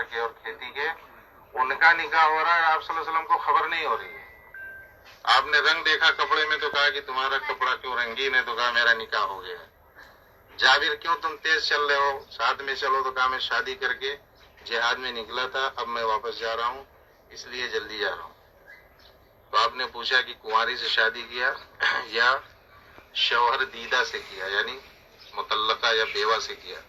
کاروبار کے اور کھیتی کے، ان کا نکاح ہو رہا ہے، آپ صلی اللہ علیہ وسلم کو خبر نہیں ہو رہی ہے۔ آپ نے رنگ دیکھا کپڑے میں تو کہا کہ تمہارا کپڑا کیوں رنگین ہے، تو کہا میرا نکاح ہو گیا ہے۔ جابر کیوں تم تیز چل رہے ہو، ساتھ میں چلو، تو کہا میں شادی کر کے جہاد میں نکلا تھا، اب میں واپس جا رہا ہوں، اس لیے جلدی جا رہا ہوں۔ تو آپ نے پوچھا کہ کنواری سے شادی کیا یا شوہر دیدہ سے کیا، یعنی مطلقہ یا بیوہ سے کیا؟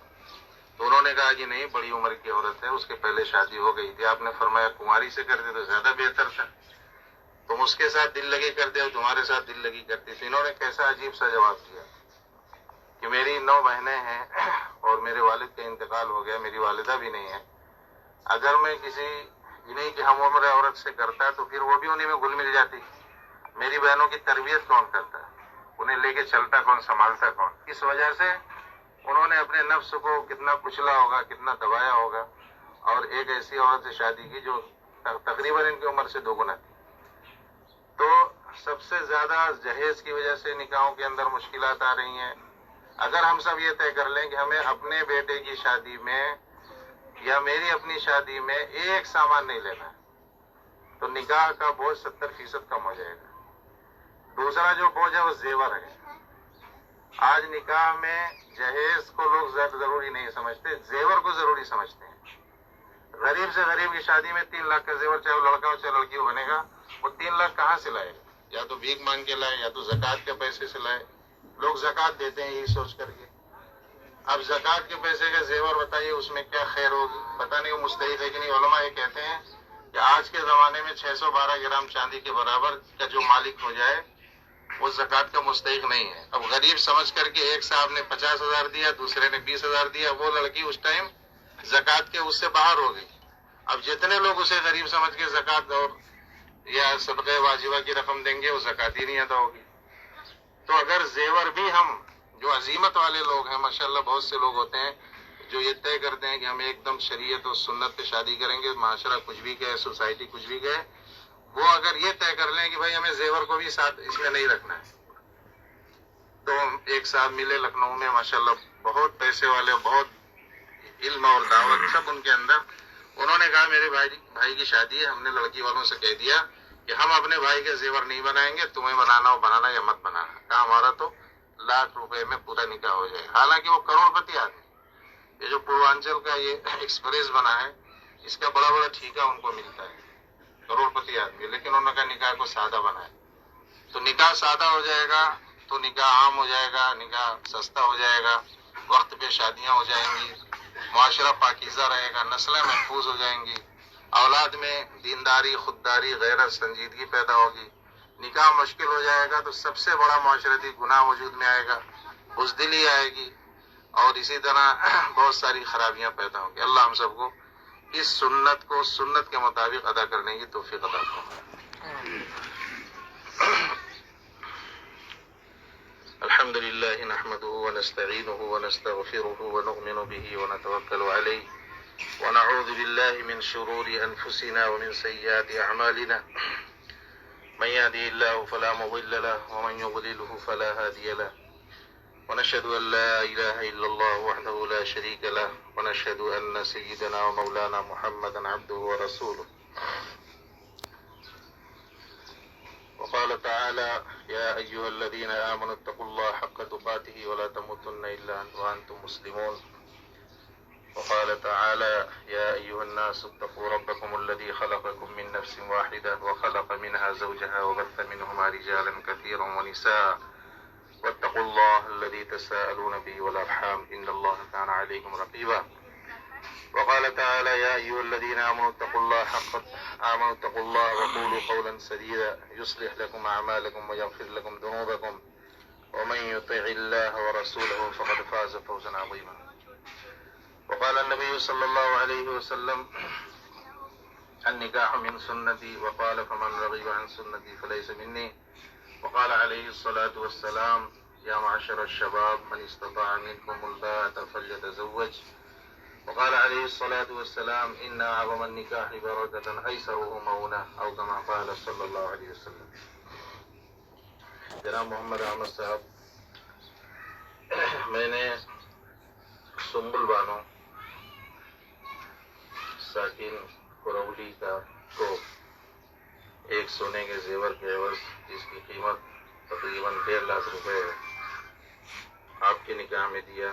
تو انہوں نے کہا کہ نہیں، بڑی عمر کی عورت ہے، اس کے پہلے شادی ہو گئی تھی۔ آپ نے فرمایا کنواری سے کرتے تو زیادہ بہتر تھا، تم اس کے ساتھ دل لگی کرتے ہو، تمہارے ساتھ دل لگی کرتی تھی۔ انہوں نے کیسا عجیب سا جواب دیا کہ میری 9 بہنیں ہیں اور میرے والد کا انتقال ہو گیا، میری والدہ بھی نہیں ہے، اگر میں کسی انہیں کی ہم عمر عورت سے کرتا تو پھر وہ بھی انہیں میں گھل مل جاتی، میری بہنوں کی تربیت کون کرتا، انہیں لے کے چلتا کون، سنبھالتا کون؟ اس وجہ سے انہوں نے اپنے نفس کو کتنا کچلا ہوگا، کتنا دبایا ہوگا، اور ایک ایسی عورت سے شادی کی جو تقریباً ان کی عمر سے 2 گنا تھی۔ تو سب سے زیادہ جہیز کی وجہ سے نکاحوں کے اندر مشکلات آ رہی ہیں۔ اگر ہم سب یہ طے کر لیں کہ ہمیں اپنے بیٹے کی شادی میں یا میری اپنی شادی میں ایک سامان نہیں لینا ہے، تو نکاح کا بوجھ 70% کم ہو جائے گا۔ دوسرا جو بوجھ ہے وہ زیور ہے۔ آج نکاح میں جہیز کو لوگ ضروری نہیں سمجھتے، زیور کو ضروری سمجھتے ہیں۔ غریب سے غریب کی شادی میں 3 لاکھ کا زیور، چاہے وہ لڑکا ہو چاہے لڑکی ہو، بنے گا۔ وہ 3 لاکھ کہاں سے لائے گا؟ یا تو بھیک مانگ کے لائے، یا تو زکوٰۃ کے پیسے سے لائے۔ لوگ زکوٰۃ دیتے ہیں یہی سوچ کر کے۔ اب زکوٰۃ کے پیسے کا زیور بتائیے اس میں کیا خیر ہوگی؟ پتہ نہیں وہ مستحق ہے کہ نہیں۔ علماء یہ کہتے ہیں کہ آج کے زمانے میں 612 گرام چاندی کے برابر کا جو مالک ہو جائے وہ زکوٰۃ کا مستحق نہیں ہے۔ اب غریب سمجھ کر کے ایک صاحب نے 50,000 دیا، دوسرے نے 20,000 دیا، وہ لڑکی اس ٹائم زکوٰۃ کے اس سے باہر ہو گئی۔ اب جتنے لوگ اسے غریب سمجھ کے زکوٰۃ اور یا صدقہ واجبہ کی رقم دیں گے، وہ زکوٰۃ ہی نہیں ادا ہوگی۔ تو اگر زیور بھی ہم جو عزیمت والے لوگ ہیں، ماشاءاللہ بہت سے لوگ ہوتے ہیں جو یہ طے کرتے ہیں کہ ہم ایک دم شریعت اور سنت پہ شادی کریں گے، معاشرہ کچھ بھی کہے، سوسائٹی کچھ بھی کہے، وہ اگر یہ طے کر لیں کہ بھائی ہمیں زیور کو بھی ساتھ اس میں نہیں رکھنا ہے۔ تو ایک صاحب ملے لکھنؤ میں، ماشاءاللہ بہت پیسے والے، بہت علم اور دعوت سب ان کے اندر۔ انہوں نے کہا میرے بھائی کی شادی ہے، ہم نے لڑکی والوں سے کہہ دیا کہ ہم اپنے بھائی کے زیور نہیں بنائیں گے، تمہیں بنانا ہو بنانا یا مت بنانا۔ کہا ہمارا تو لاکھ روپے میں پورا نکاح ہو جائے۔ حالانکہ وہ کروڑ پتی آدمی، یہ جو پوروانچل کا یہ ایکسپریس بنا ہے، اس کا بڑا بڑا ٹھیکہ ان کو ملتا ہے، کروڑ پتی آدمی، لیکن انہوں نے نکاح کو سادہ بنایا۔ تو نکاح سادہ ہو جائے گا تو نکاح عام ہو جائے گا، نکاح سستا ہو جائے گا، وقت پہ شادیاں ہو جائیں گی، معاشرہ پاکیزہ رہے گا، نسلیں محفوظ ہو جائیں گی، اولاد میں دینداری، خودداری، غیرت، سنجیدگی پیدا ہوگی۔ نکاح مشکل ہو جائے گا تو سب سے بڑا معاشرتی گناہ وجود میں آئے گا، بزدلی آئے گی، اور اسی طرح بہت ساری خرابیاں پیدا ہوں گی۔ اللہ ہم سب کو اس سنت کو سنت کے مطابق ادا کرنے کی توفیق عطا فرمائے۔ الحمد لله نحمده ونستعينه ونستغفره ونؤمن به ونتوكل عليه ونعوذ بالله من شرور أنفسنا ومن سيئات أعمالنا، من يهده الله فلا مضل له ومن يضلله فلا هادي له، ونشهد أن لا إله إلا الله وحده لا شريك له، ونشهد أن سيدنا ومولانا محمدا عبده ورسوله. وقال تعالى يا أيها الذين آمنوا اتقوا الله حق تقاته ولا تموتن إلا وأنتم مسلمون. وقال تعالى يا أيها الناس اتقوا ربكم الذي خلقكم من نفس واحدة وخلق منها زوجها وبث منهما رجالا كثيرا ونساء واتقوا الله الذي تساءلون به والأرحام إن الله كان عليكم رقيبا. وقال تعالى يا أيها الذين آمنوا اتقوا الله وقولوا قولا سديدا يصلح لكم أعمالكم ويغفر لكم ذنوبكم ومن يطع الله ورسوله فقد فاز فوزا عظيما. وقال النبي صلى الله عليه وسلم النكاح من سنتي، وقال فمن رغب عن سنتي فليس مني. وقال عليه الصلاة والسلام يا معشر الشباب من استطاع منكم الباءة فليتزوج. وقال عليه الصلاة والسلام إن أعظم النكاح بركة أيسره مؤونة أو كما قال صلی اللہ علیہ وسلم. جناب محمد احمد صاحب، میں نے سنبل بانو ساکن کورولی کا کو ایک سونے کے زیور کے عوض جس کی قیمت تقریباً 1.5 لاکھ روپے ہے آپ کے نکاح میں دیا.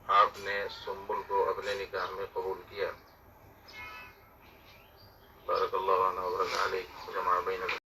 آپ نے سنبل کو اپنے نکاح میں قبول کیا. بارک اللہ عنہ وبارک علیہ وجمع بین